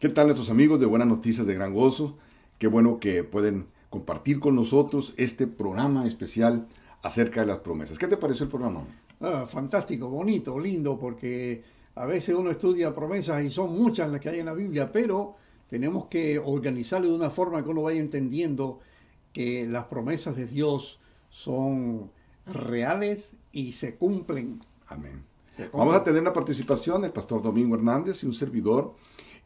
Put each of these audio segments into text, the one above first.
¿Qué tal nuestros amigos de Buenas Noticias de Gran Gozo? Qué bueno que pueden compartir con nosotros este programa especial acerca de las promesas. ¿Qué te pareció el programa? Fantástico, bonito, lindo, porque a veces uno estudia promesas y son muchas las que hay en la Biblia, pero tenemos que organizarlo de una forma que uno vaya entendiendo que las promesas de Dios son reales y se cumplen. Amén. Se Vamos a cumplen. tener la participación del pastor Domingo Hernández y un servidor.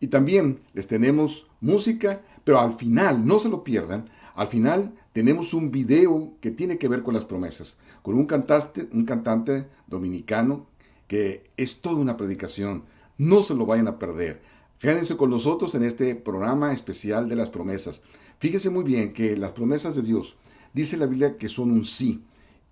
Y también les tenemos música, pero al final, no se lo pierdan, al final tenemos un video que tiene que ver con las promesas, con un cantante dominicano que es toda una predicación. No se lo vayan a perder. Quédense con nosotros en este programa especial de las promesas. Fíjense muy bien que las promesas de Dios, dice la Biblia que son un sí.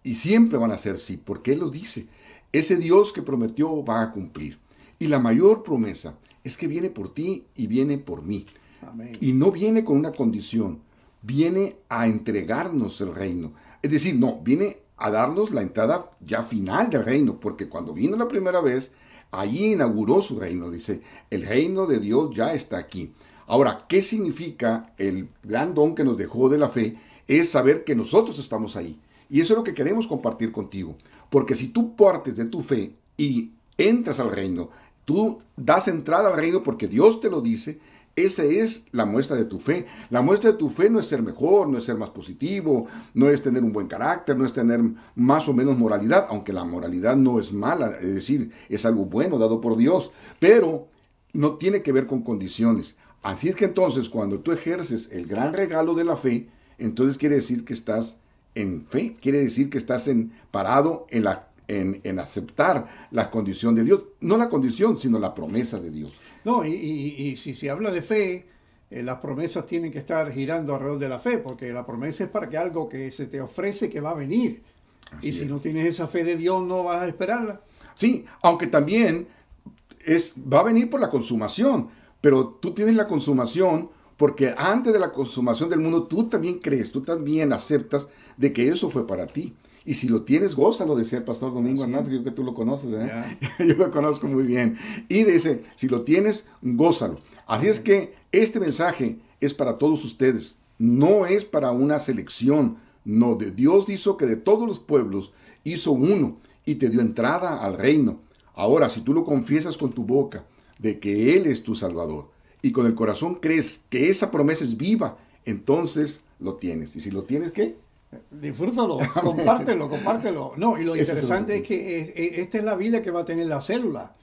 Y siempre van a ser sí, porque Él lo dice. Ese Dios que prometió va a cumplir. Y la mayor promesa es que viene por ti y viene por mí. Amén. Y no viene con una condición, viene a entregarnos el reino. Es decir, no, viene a darnos la entrada ya final del reino, porque cuando vino la primera vez, allí inauguró su reino. Dice, el reino de Dios ya está aquí. Ahora, ¿qué significa el gran don que nos dejó de la fe? Es saber que nosotros estamos ahí. Y eso es lo que queremos compartir contigo. Porque si tú partes de tu fe y entras al reino, tú das entrada al reino porque Dios te lo dice, esa es la muestra de tu fe. La muestra de tu fe no es ser mejor, no es ser más positivo, no es tener un buen carácter, no es tener más o menos moralidad, aunque la moralidad no es mala, es decir, es algo bueno dado por Dios, pero no tiene que ver con condiciones. Así es que entonces cuando tú ejerces el gran regalo de la fe, entonces quiere decir que estás en fe, quiere decir que estás parado en aceptar la condición de Dios. No la condición, sino la promesa de Dios. No, y si se habla de fe, las promesas tienen que estar girando alrededor de la fe, porque la promesa es para que algo que se te ofrece que va a venir. Y Así si es. no tienes esa fe de Dios, no vas a esperarla. Sí, aunque también va a venir por la consumación, pero tú tienes la consumación porque antes de la consumación del mundo tú también crees, tú también aceptas de que eso fue para ti. Y si lo tienes, gózalo, decía el pastor Domingo Así es. Hernández, creo que tú lo conoces, ¿verdad? Ya. Yo lo conozco muy bien. Y dice, si lo tienes, gózalo. Así es Amén. que este mensaje es para todos ustedes, no es para una selección, no, de Dios hizo que de todos los pueblos hizo uno y te dio entrada al reino. Ahora, si tú lo confiesas con tu boca de que Él es tu Salvador y con el corazón crees que esa promesa es viva, entonces lo tienes. ¿Y si lo tienes, qué? Disfrútalo, Amén. compártelo, compártelo. No, y lo Ese es el interesante es objetivo. que esta es la vida que va a tener la célula,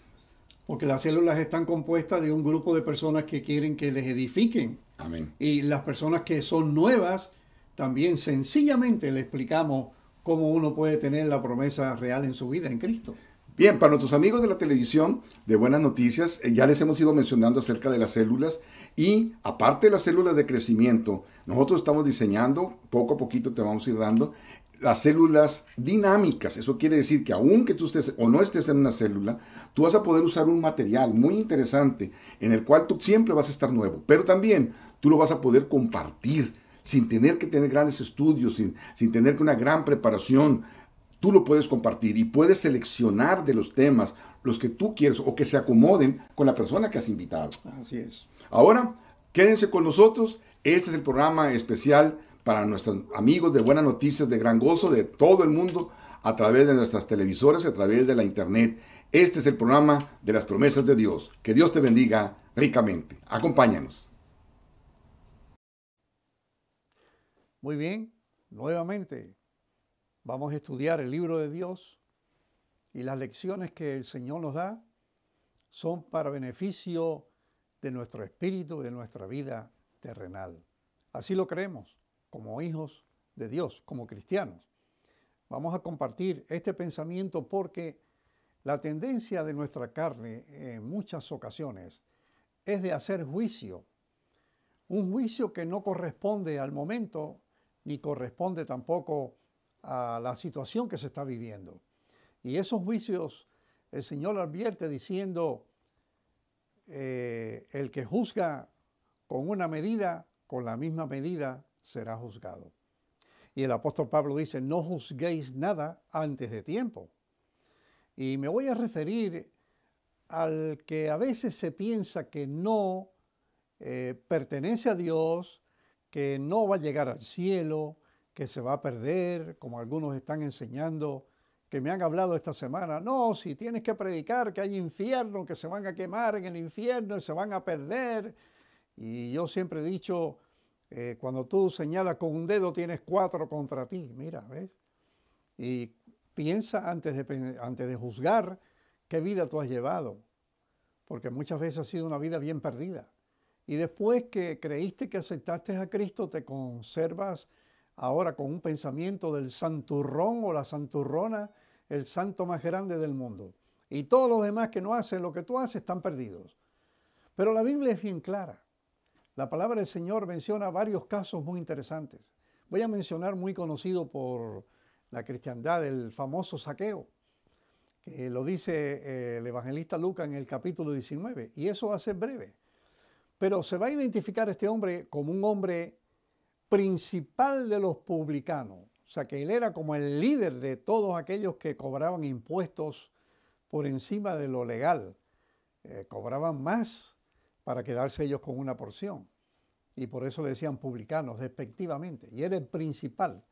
porque las células están compuestas de un grupo de personas que quieren que les edifiquen. Amén. Y las personas que son nuevas, también sencillamente le explicamos cómo uno puede tener la promesa real en su vida en Cristo. Bien, para nuestros amigos de la televisión de Buenas Noticias, ya les hemos ido mencionando acerca de las células y aparte de las células de crecimiento, nosotros estamos diseñando, poco a poquito te vamos a ir dando, las células dinámicas. Eso quiere decir que aunque tú estés o no estés en una célula, tú vas a poder usar un material muy interesante en el cual tú siempre vas a estar nuevo, pero también tú lo vas a poder compartir sin tener que tener grandes estudios, sin tener que una gran preparación. Tú lo puedes compartir y puedes seleccionar de los temas los que tú quieres o que se acomoden con la persona que has invitado. Así es. Ahora, quédense con nosotros. Este es el programa especial para nuestros amigos de Buenas Noticias de Gran Gozo de todo el mundo a través de nuestras televisoras y a través de la internet. Este es el programa de las promesas de Dios. Que Dios te bendiga ricamente. Acompáñanos. Muy bien, nuevamente vamos a estudiar el libro de Dios y las lecciones que el Señor nos da son para beneficio de nuestro espíritu, de nuestra vida terrenal. Así lo creemos, como hijos de Dios, como cristianos. Vamos a compartir este pensamiento porque la tendencia de nuestra carne en muchas ocasiones es de hacer juicio, un juicio que no corresponde al momento ni corresponde tampoco a la situación que se está viviendo. Y esos juicios el Señor advierte diciendo, el que juzga con una medida, con la misma medida será juzgado. Y el apóstol Pablo dice, no juzguéis nada antes de tiempo. Y me voy a referir al que a veces se piensa que no pertenece a Dios, que no va a llegar al cielo, que se va a perder, como algunos están enseñando, que me han hablado esta semana. No, si tienes que predicar que hay infierno, que se van a quemar en el infierno y se van a perder. Y yo siempre he dicho, cuando tú señalas con un dedo tienes 4 contra ti, mira, ¿ves? Y piensa antes de juzgar qué vida tú has llevado, porque muchas veces ha sido una vida bien perdida. Y después que creíste que aceptaste a Cristo, te conservas ahora con un pensamiento del santurrón o la santurrona, el santo más grande del mundo. Y todos los demás que no hacen lo que tú haces están perdidos. Pero la Biblia es bien clara. La palabra del Señor menciona varios casos muy interesantes. Voy a mencionar muy conocido por la cristiandad, el famoso Zaqueo, que lo dice el evangelista Lucas en el capítulo 19. Y eso va a ser breve. Pero se va a identificar este hombre como un hombre principal de los publicanos. O sea, que él era como el líder de todos aquellos que cobraban impuestos por encima de lo legal. Cobraban más para quedarse ellos con una porción. Y por eso le decían publicanos, despectivamente. Y era el principal.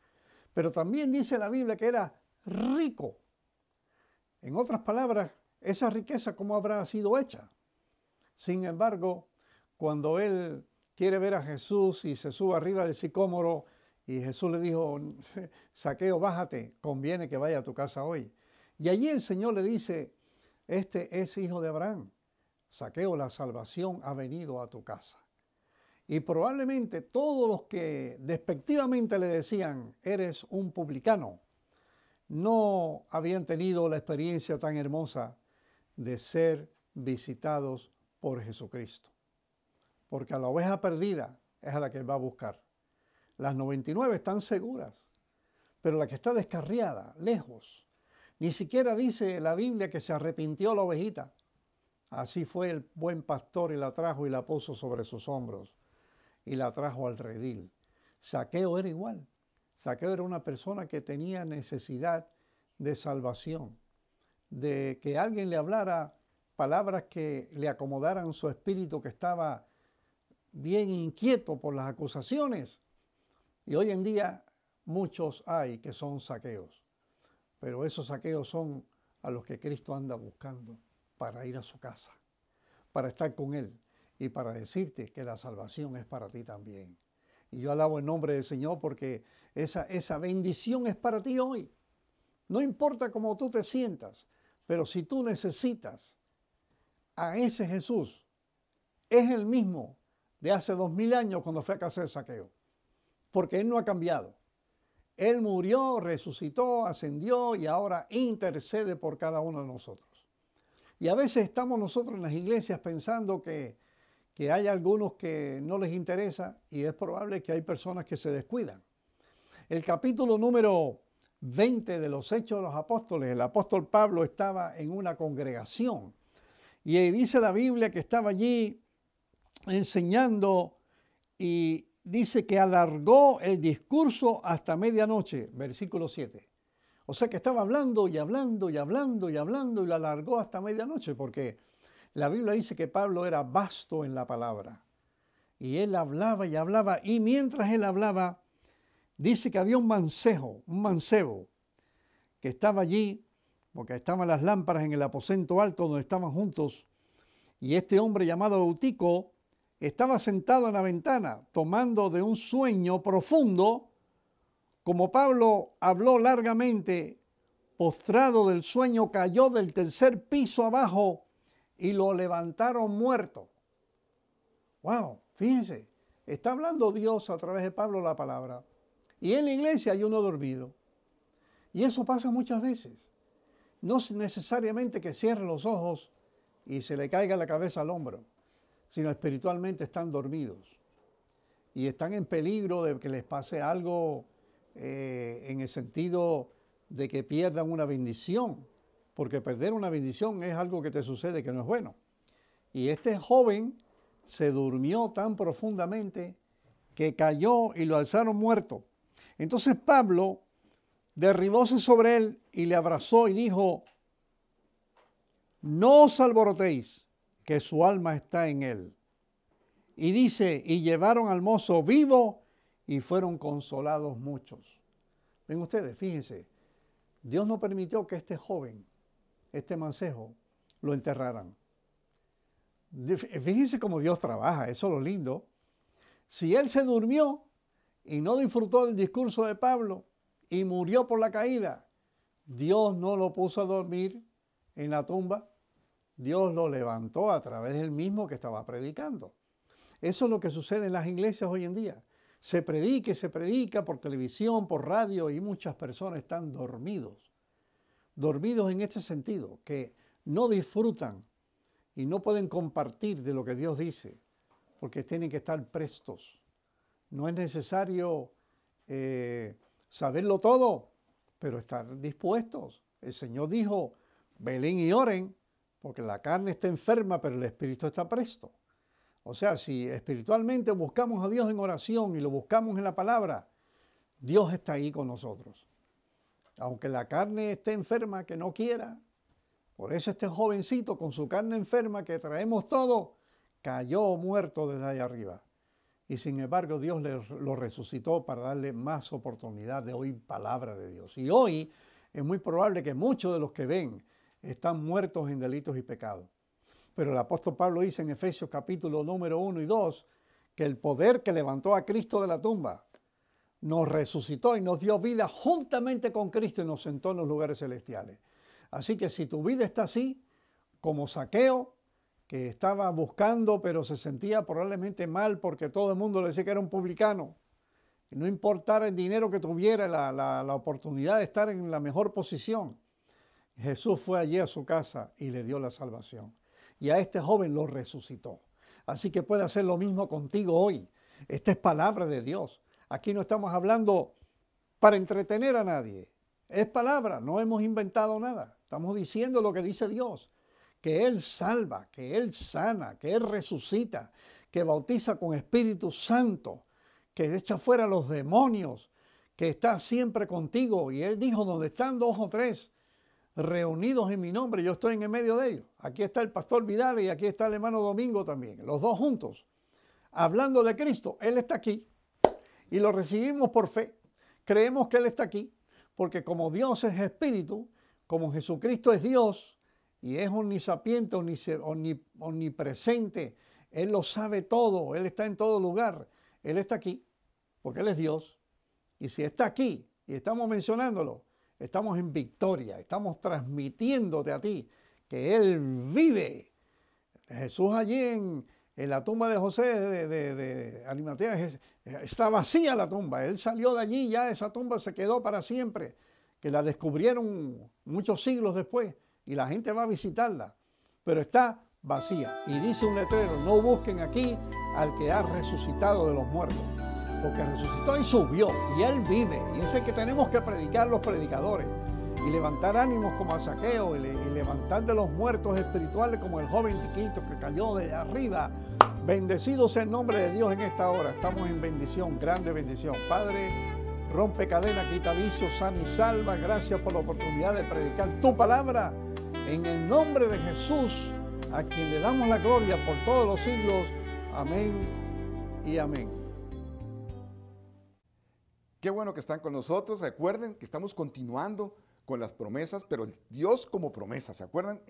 Pero también dice la Biblia que era rico. En otras palabras, esa riqueza, ¿cómo habrá sido hecha? Sin embargo, cuando él quiere ver a Jesús y se sube arriba del sicómoro y Jesús le dijo, Zaqueo, bájate, conviene que vaya a tu casa hoy. Y allí el Señor le dice, este es hijo de Abraham. Zaqueo, la salvación ha venido a tu casa. Y probablemente todos los que despectivamente le decían, eres un publicano, no habían tenido la experiencia tan hermosa de ser visitados por Jesucristo. Porque a la oveja perdida es a la que él va a buscar. Las 99 están seguras, pero la que está descarriada, lejos, ni siquiera dice la Biblia que se arrepintió la ovejita. Así fue el buen pastor y la trajo y la puso sobre sus hombros y la trajo al redil. Zaqueo era igual. Zaqueo era una persona que tenía necesidad de salvación, de que alguien le hablara palabras que le acomodaran su espíritu, que estaba bien inquieto por las acusaciones. Y hoy en día muchos hay que son Zaqueos, pero esos Zaqueos son a los que Cristo anda buscando para ir a su casa, para estar con Él y para decirte que la salvación es para ti también. Y yo alabo el nombre del Señor porque esa bendición es para ti hoy. No importa cómo tú te sientas, pero si tú necesitas a ese Jesús, es el mismo de hace 2000 años cuando fue a casa de Zaqueo, porque Él no ha cambiado. Él murió, resucitó, ascendió y ahora intercede por cada uno de nosotros. Y a veces estamos nosotros en las iglesias pensando que hay algunos que no les interesa y es probable que hay personas que se descuidan. El capítulo número 20 de los Hechos de los Apóstoles, el apóstol Pablo estaba en una congregación y dice la Biblia que estaba allí enseñando y dice que alargó el discurso hasta medianoche, versículo 7. O sea que estaba hablando y hablando y hablando y hablando y lo alargó hasta medianoche porque la Biblia dice que Pablo era vasto en la palabra. Y él hablaba y hablaba y mientras él hablaba, dice que había un mancebo, que estaba allí, porque estaban las lámparas en el aposento alto donde estaban juntos, y este hombre llamado Eutico estaba sentado en la ventana, tomando de un sueño profundo. Como Pablo habló largamente, postrado del sueño, cayó del 3er piso abajo y lo levantaron muerto. ¡Wow! Fíjense, está hablando Dios a través de Pablo la palabra. Y en la iglesia hay uno dormido. Y eso pasa muchas veces. No es necesariamente que cierre los ojos y se le caiga la cabeza al hombro, sino espiritualmente están dormidos. Y están en peligro de que les pase algo en el sentido de que pierdan una bendición. Porque perder una bendición es algo que te sucede que no es bueno. Y este joven se durmió tan profundamente que cayó y lo alzaron muerto. Entonces Pablo derribóse sobre él y le abrazó y dijo, no os alborotéis, que su alma está en él. Y dice, y llevaron al mozo vivo y fueron consolados muchos. Ven ustedes, fíjense, Dios no permitió que este joven, este mancebo, lo enterraran. Fíjense cómo Dios trabaja, eso es lo lindo. Si él se durmió y no disfrutó del discurso de Pablo y murió por la caída, Dios no lo puso a dormir en la tumba, Dios lo levantó a través del mismo que estaba predicando. Eso es lo que sucede en las iglesias hoy en día. Se predica y se predica por televisión, por radio, y muchas personas están dormidos. Dormidos en este sentido, que no disfrutan y no pueden compartir de lo que Dios dice, porque tienen que estar prestos. No es necesario saberlo todo, pero estar dispuestos. El Señor dijo, velen y oren, porque la carne está enferma, pero el espíritu está presto. O sea, si espiritualmente buscamos a Dios en oración y lo buscamos en la palabra, Dios está ahí con nosotros. Aunque la carne esté enferma, que no quiera. Por eso este jovencito con su carne enferma que traemos todo, cayó muerto desde allá arriba. Y sin embargo Dios lo resucitó para darle más oportunidad de oír palabra de Dios. Y hoy es muy probable que muchos de los que ven están muertos en delitos y pecados. Pero el apóstol Pablo dice en Efesios capítulo número 1 y 2 que el poder que levantó a Cristo de la tumba nos resucitó y nos dio vida juntamente con Cristo y nos sentó en los lugares celestiales. Así que si tu vida está así, como Zaqueo, que estaba buscando pero se sentía probablemente mal porque todo el mundo le decía que era un publicano, y no importara el dinero que tuviera, la oportunidad de estar en la mejor posición, Jesús fue allí a su casa y le dio la salvación. Y a este joven lo resucitó. Así que puede hacer lo mismo contigo hoy. Esta es palabra de Dios. Aquí no estamos hablando para entretener a nadie. Es palabra, no hemos inventado nada. Estamos diciendo lo que dice Dios. Que Él salva, que Él sana, que Él resucita, que bautiza con Espíritu Santo, que echa fuera los demonios, que está siempre contigo. Y Él dijo, donde están 2 o 3 reunidos en mi nombre, yo estoy en el medio de ellos. Aquí está el pastor Vidal y aquí está el hermano Domingo también, los dos juntos. Hablando de Cristo, Él está aquí y lo recibimos por fe. Creemos que Él está aquí porque como Dios es Espíritu, como Jesucristo es Dios y es omnisapiente, omnipresente, Él lo sabe todo, Él está en todo lugar. Él está aquí porque Él es Dios. Y si está aquí y estamos mencionándolo, estamos en victoria, estamos transmitiéndote a ti que Él vive. Jesús allí en la tumba de José de Arimatea, está vacía la tumba. Él salió de allí, ya esa tumba se quedó para siempre, que la descubrieron muchos siglos después y la gente va a visitarla, pero está vacía. Y dice un letrero, no busquen aquí al que ha resucitado de los muertos, porque resucitó y subió, y Él vive, y es el que tenemos que predicar los predicadores, y levantar ánimos como a Zaqueo, y levantar de los muertos espirituales como el joven chiquito que cayó de arriba. Bendecido sea el nombre de Dios en esta hora, estamos en bendición, grande bendición. Padre, rompe cadena, quita vicios, sana y salva, gracias por la oportunidad de predicar tu palabra, en el nombre de Jesús, a quien le damos la gloria por todos los siglos. Amén y amén. Qué bueno que están con nosotros. Recuerden que estamos continuando con las promesas, pero Dios como promesa, ¿se acuerdan?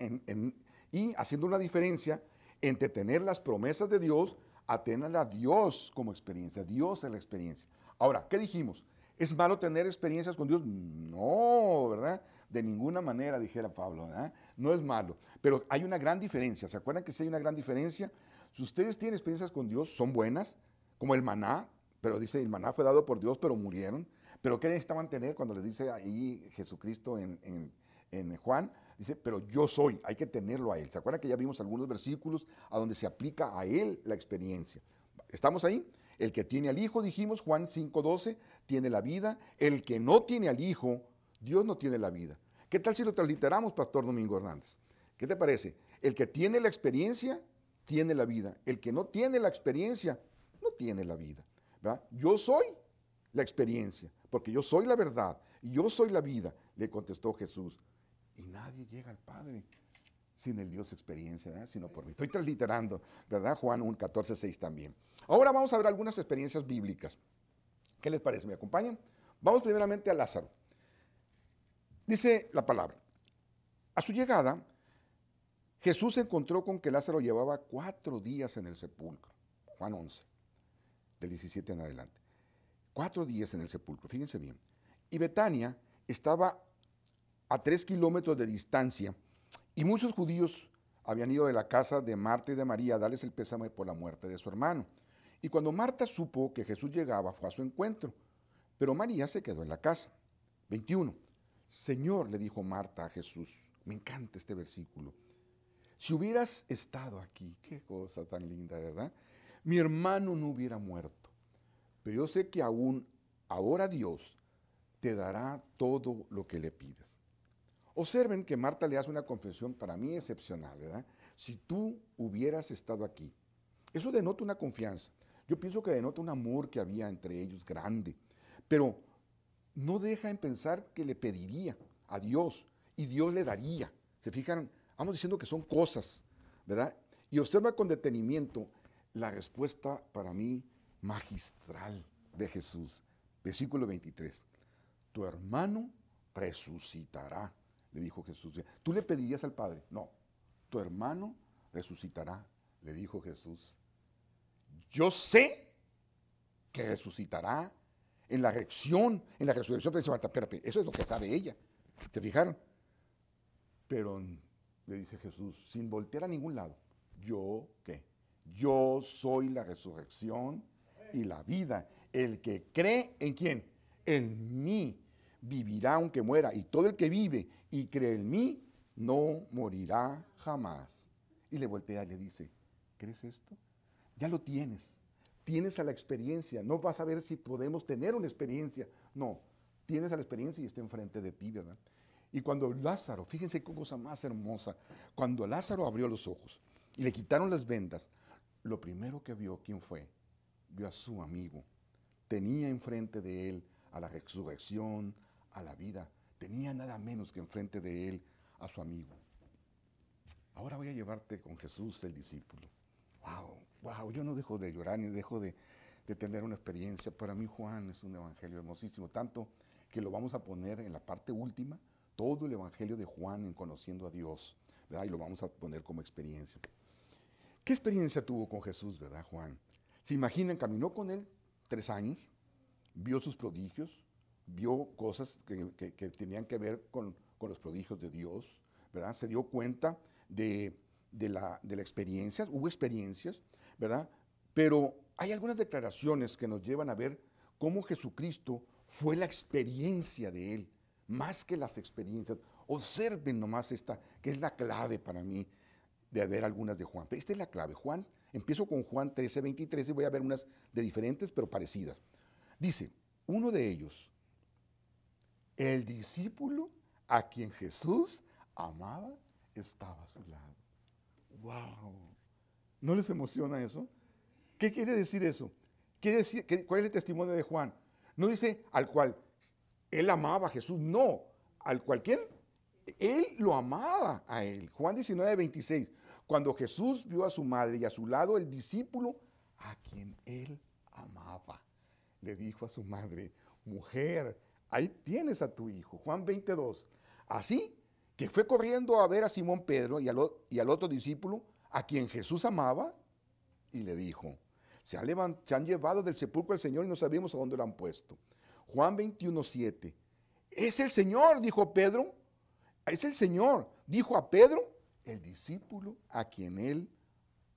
Y haciendo una diferencia entre tener las promesas de Dios a tener a Dios como experiencia. Dios es la experiencia. Ahora, ¿qué dijimos? ¿Es malo tener experiencias con Dios? No, ¿verdad? De ninguna manera, dijera Pablo, ¿verdad? No es malo. Pero hay una gran diferencia. ¿Se acuerdan que sí hay una gran diferencia? Si ustedes tienen experiencias con Dios, son buenas, como el maná, pero dice, el maná fue dado por Dios, pero murieron. Pero ¿qué necesitaban tener cuando les dice ahí Jesucristo en Juan? Dice, pero yo soy, hay que tenerlo a Él. ¿Se acuerdan que ya vimos algunos versículos a donde se aplica a Él la experiencia? ¿Estamos ahí? El que tiene al Hijo, dijimos, Juan 5:12, tiene la vida. El que no tiene al Hijo, Dios no tiene la vida. ¿Qué tal si lo transliteramos, Pastor Domingo Hernández? ¿Qué te parece? El que tiene la experiencia, tiene la vida. El que no tiene la experiencia, no tiene la vida. ¿Verdad? Yo soy la experiencia, porque yo soy la verdad, y yo soy la vida, le contestó Jesús. Y nadie llega al Padre sin el Dios experiencia, ¿verdad? Sino por mí. Estoy transliterando, ¿verdad? Juan 1, 14, 6 también. Ahora vamos a ver algunas experiencias bíblicas. ¿Qué les parece? ¿Me acompañan? Vamos primeramente a Lázaro. Dice la palabra, a su llegada, Jesús se encontró con que Lázaro llevaba 4 días en el sepulcro. Juan 11, del 17 en adelante. 4 días en el sepulcro, fíjense bien. Y Betania estaba a 3 kilómetros de distancia, y muchos judíos habían ido de la casa de Marta y de María a darles el pésame por la muerte de su hermano. Y cuando Marta supo que Jesús llegaba, fue a su encuentro, pero María se quedó en la casa. 21. Señor, le dijo Marta a Jesús, me encanta este versículo, si hubieras estado aquí, qué cosa tan linda, ¿verdad? Mi hermano no hubiera muerto, pero yo sé que aún ahora Dios te dará todo lo que le pides. Observen que Marta le hace una confesión para mí excepcional, ¿verdad? Si tú hubieras estado aquí. Eso denota una confianza. Yo pienso que denota un amor que había entre ellos grande, pero no deja en pensar que le pediría a Dios y Dios le daría. ¿Se fijan? Vamos diciendo que son cosas, ¿verdad? Y observa con detenimiento la respuesta para mí magistral de Jesús. Versículo 23. Tu hermano resucitará, le dijo Jesús. ¿Tú le pedirías al Padre? No. Tu hermano resucitará, le dijo Jesús. Yo sé que resucitará en la resurrección. Espérate, eso es lo que sabe ella. ¿Se fijaron? Pero le dice Jesús, sin voltear a ningún lado, ¿yo qué? Yo soy la resurrección y la vida. El que cree en quién, en mí, vivirá aunque muera. Y todo el que vive y cree en mí, no morirá jamás. Y le voltea y le dice, ¿crees esto? Ya lo tienes. Tienes a la experiencia. No vas a ver si podemos tener una experiencia. No, tienes a la experiencia y está enfrente de ti, ¿verdad? Y cuando Lázaro, fíjense qué cosa más hermosa, cuando Lázaro abrió los ojos y le quitaron las vendas, lo primero que vio, ¿quién fue? Vio a su amigo. Tenía enfrente de él a la resurrección, a la vida. Tenía nada menos que enfrente de él a su amigo. Ahora voy a llevarte con Jesús, el discípulo. Wow, yo no dejo de llorar ni dejo de tener una experiencia. Para mí Juan es un evangelio hermosísimo, tanto que lo vamos a poner en la parte última, todo el evangelio de Juan en conociendo a Dios, ¿verdad? Y lo vamos a poner como experiencia. ¿Qué experiencia tuvo con Jesús, verdad, Juan? ¿Se imaginan? Caminó con él 3 años, vio sus prodigios, vio cosas que tenían que ver con los prodigios de Dios, ¿verdad? Se dio cuenta de la experiencia, hubo experiencias, ¿verdad? Pero hay algunas declaraciones que nos llevan a ver cómo Jesucristo fue la experiencia de él, más que las experiencias. Observen nomás esta, que es la clave para mí de ver algunas de Juan. Esta es la clave. Juan, empiezo con Juan 13, 23 y voy a ver unas de diferentes pero parecidas. Dice, uno de ellos, el discípulo a quien Jesús amaba, estaba a su lado. ¡Wow! ¿No les emociona eso? ¿Qué quiere decir eso? ¿Cuál es el testimonio de Juan? No dice al cual él amaba a Jesús, no. ¿Al cual quién? Él lo amaba a él. Juan 19, 26. Cuando Jesús vio a su madre y a su lado el discípulo a quien él amaba, le dijo a su madre, mujer, ahí tienes a tu hijo. Juan 22. Así que fue corriendo a ver a Simón Pedro y al otro discípulo a quien Jesús amaba y le dijo, se han llevado del sepulcro al Señor y no sabemos a dónde lo han puesto. Juan 21, 7. Es el Señor, dijo Pedro. Es el Señor, dijo a Pedro, el discípulo a quien él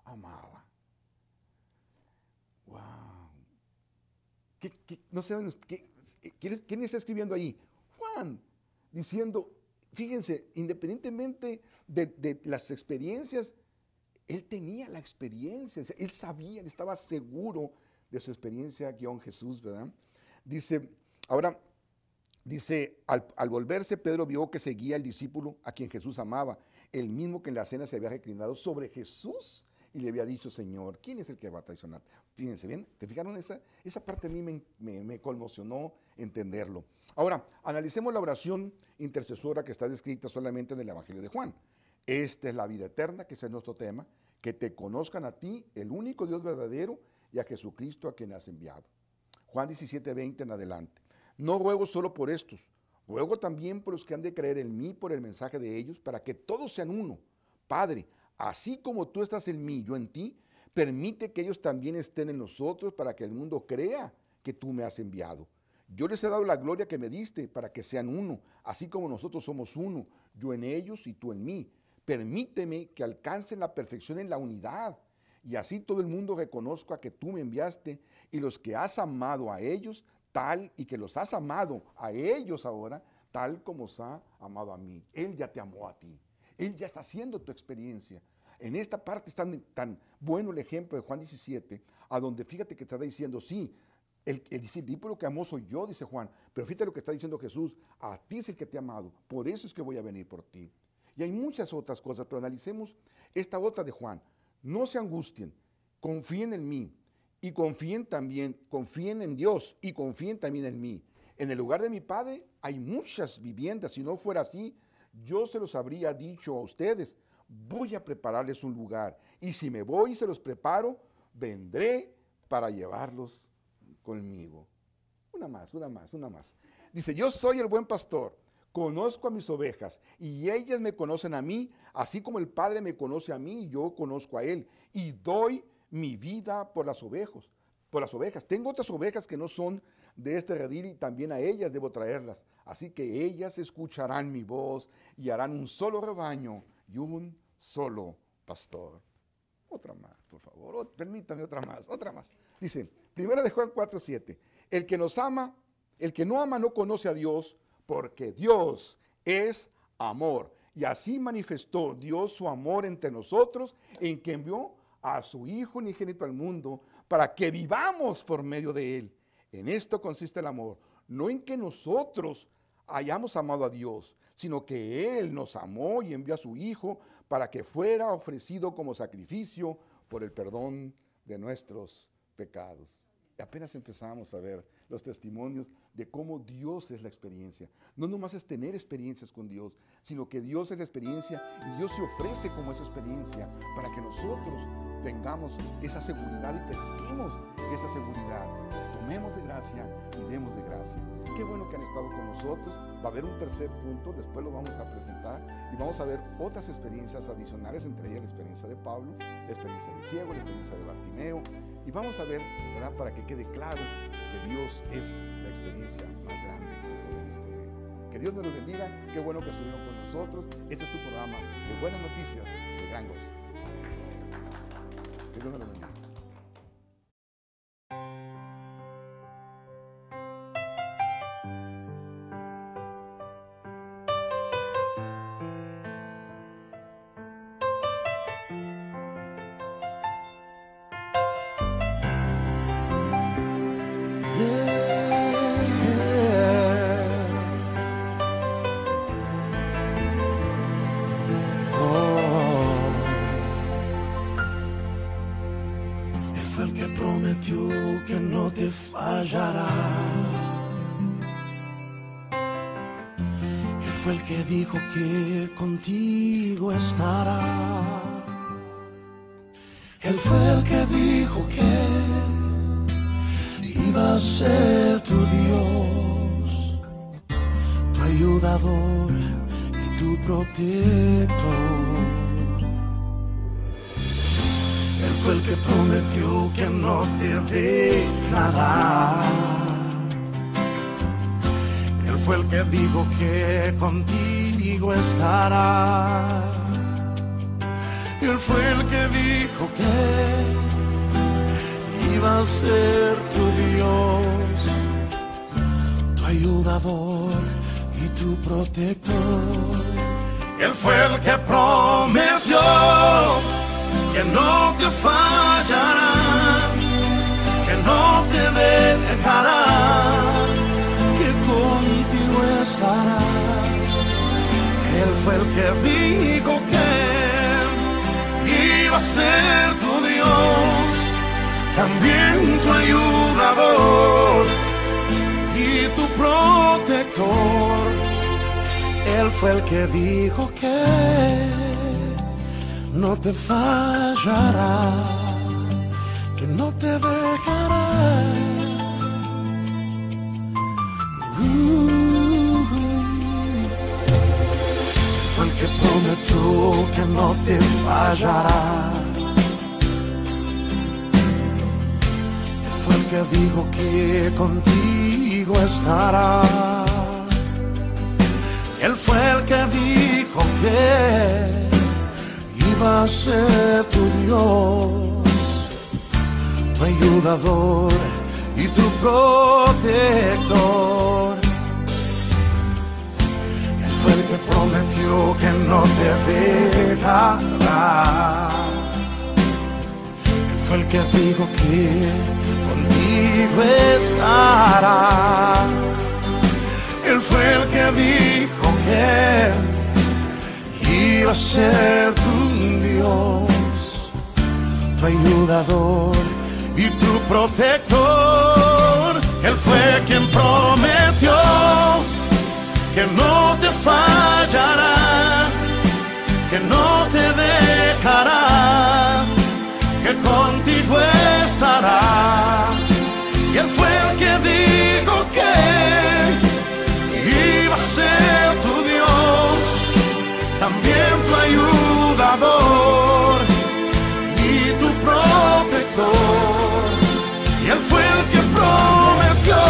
amaba. ¡Wow! No saben, ¿quién está escribiendo ahí? Juan, diciendo, fíjense, independientemente de las experiencias, él tenía la experiencia, él sabía, él estaba seguro de su experiencia guión Jesús, ¿verdad? Dice, al volverse, Pedro vio que seguía el discípulo a quien Jesús amaba, el mismo que en la cena se había reclinado sobre Jesús y le había dicho, Señor, ¿quién es el que va a traicionar? Fíjense bien, ¿te fijaron? Esa parte a mí me conmocionó entenderlo. Ahora, analicemos la oración intercesora que está descrita solamente en el Evangelio de Juan. Esta es la vida eterna, que ese es nuestro tema, que te conozcan a ti, el único Dios verdadero, y a Jesucristo a quien has enviado. Juan 17:20 en adelante. No ruego solo por estos, ruego también por los que han de creer en mí por el mensaje de ellos, para que todos sean uno. Padre, así como tú estás en mí, yo en ti, permite que ellos también estén en nosotros para que el mundo crea que tú me has enviado. Yo les he dado la gloria que me diste para que sean uno, así como nosotros somos uno, yo en ellos y tú en mí. Permíteme que alcancen la perfección en la unidad, y así todo el mundo reconozca que tú me enviaste y los que has amado a ellos, tal y que los has amado a ellos ahora, tal como os ha amado a mí. Él ya te amó a ti. Él ya está haciendo tu experiencia. En esta parte es tan bueno el ejemplo de Juan 17, a donde fíjate que está diciendo, sí, el discípulo que amó soy yo, dice Juan, pero fíjate lo que está diciendo Jesús, a ti es el que te ha amado, por eso es que voy a venir por ti. Y hay muchas otras cosas, pero analicemos esta otra de Juan. No se angustien, confíen en mí y confíen en Dios y confíen también en mí. En el lugar de mi Padre hay muchas viviendas, si no fuera así, yo se los habría dicho a ustedes, voy a prepararles un lugar, y si me voy y se los preparo, vendré para llevarlos conmigo. Una más. Dice, yo soy el buen pastor, conozco a mis ovejas, y ellas me conocen a mí, así como el Padre me conoce a mí, y yo conozco a él, y doy mi vida por las ovejas. Tengo otras ovejas que no son de este redil, y también a ellas debo traerlas. Así que ellas escucharán mi voz, y harán un solo rebaño, y un solo pastor. Otra más, por favor, permítame otra más. Dice, 1 Juan 4:7, el que no ama no conoce a Dios, porque Dios es amor. Y así manifestó Dios su amor entre nosotros, en que envió a su Hijo unigénito al mundo, para que vivamos por medio de él. En esto consiste el amor, no en que nosotros hayamos amado a Dios, sino que Él nos amó y envió a su Hijo para que fuera ofrecido como sacrificio por el perdón de nuestros pecados. Y apenas empezamos a ver los testimonios de cómo Dios es la experiencia. No nomás es tener experiencias con Dios, sino que Dios es la experiencia y Dios se ofrece como esa experiencia para que nosotros tengamos esa seguridad y practiquemos esa seguridad. Tomemos de gracia y demos de gracia. Qué bueno que han estado con nosotros. Va a haber un tercer punto, después lo vamos a presentar y vamos a ver otras experiencias adicionales, entre ellas la experiencia de Pablo, la experiencia del ciego, la experiencia de Bartimeo, y vamos a ver, ¿verdad?, para que quede claro que Dios es la experiencia más grande que podemos tener. Que Dios nos lo bendiga. Qué bueno que estuvieron con nosotros. Este es tu programa de buenas noticias de gran gozo. Que Dios nos lo bendiga. Que no te fallará. Él fue el que dijo que contigo estará. Él fue el que dijo que iba a ser tu Dios, tu ayudador y tu protector. Él fue el que prometió que no te dejará. Él fue el que dijo que contigo estará. Él fue el que dijo que iba a ser tu Dios, tu ayudador y tu protector. Él fue el que prometió que no te fallará, que no te dejará, que contigo estará. Él fue el que dijo que iba a ser tu Dios, también tu ayudador y tu protector. Él fue el que dijo que no te fallará, que no te dejará. Fue el que prometió que no te fallará. Fue el que dijo que contigo estará. Él fue el que dijo que iba a ser tu Dios, tu ayudador y tu protector. Él fue el que prometió que no te dejará. Él fue el que dijo que contigo estará. Él fue el que dijo que iba a ser tu Dios, tu ayudador y tu protector. Él fue quien prometió que no te fallará, que no te dejará, que contigo estará. Y Él fue el que dijo que iba a ser tu Dios, también tu ayudador y tu protector. Y Él fue el que prometió.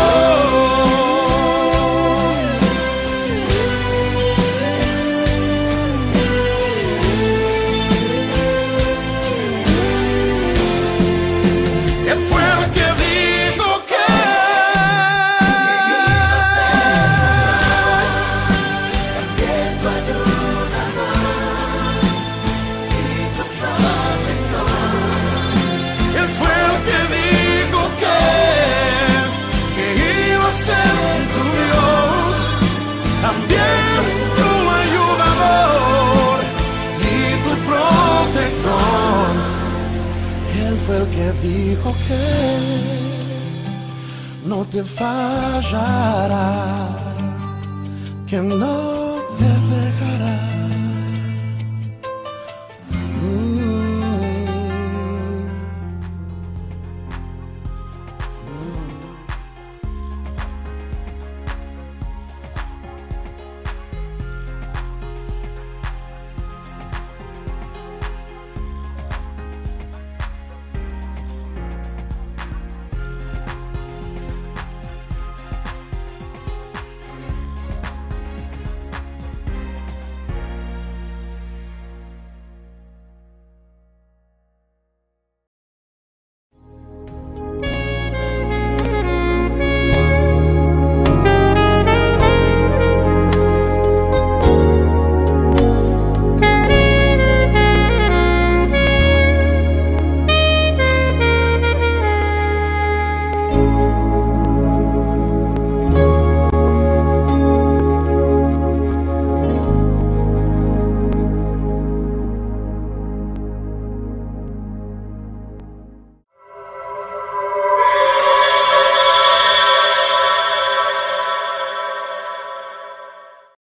Él fue el que dijo que iba a ser tu Dios, también tu ayudador y tu protector. Él fue el que dijo que no te fallará, que no te dejará.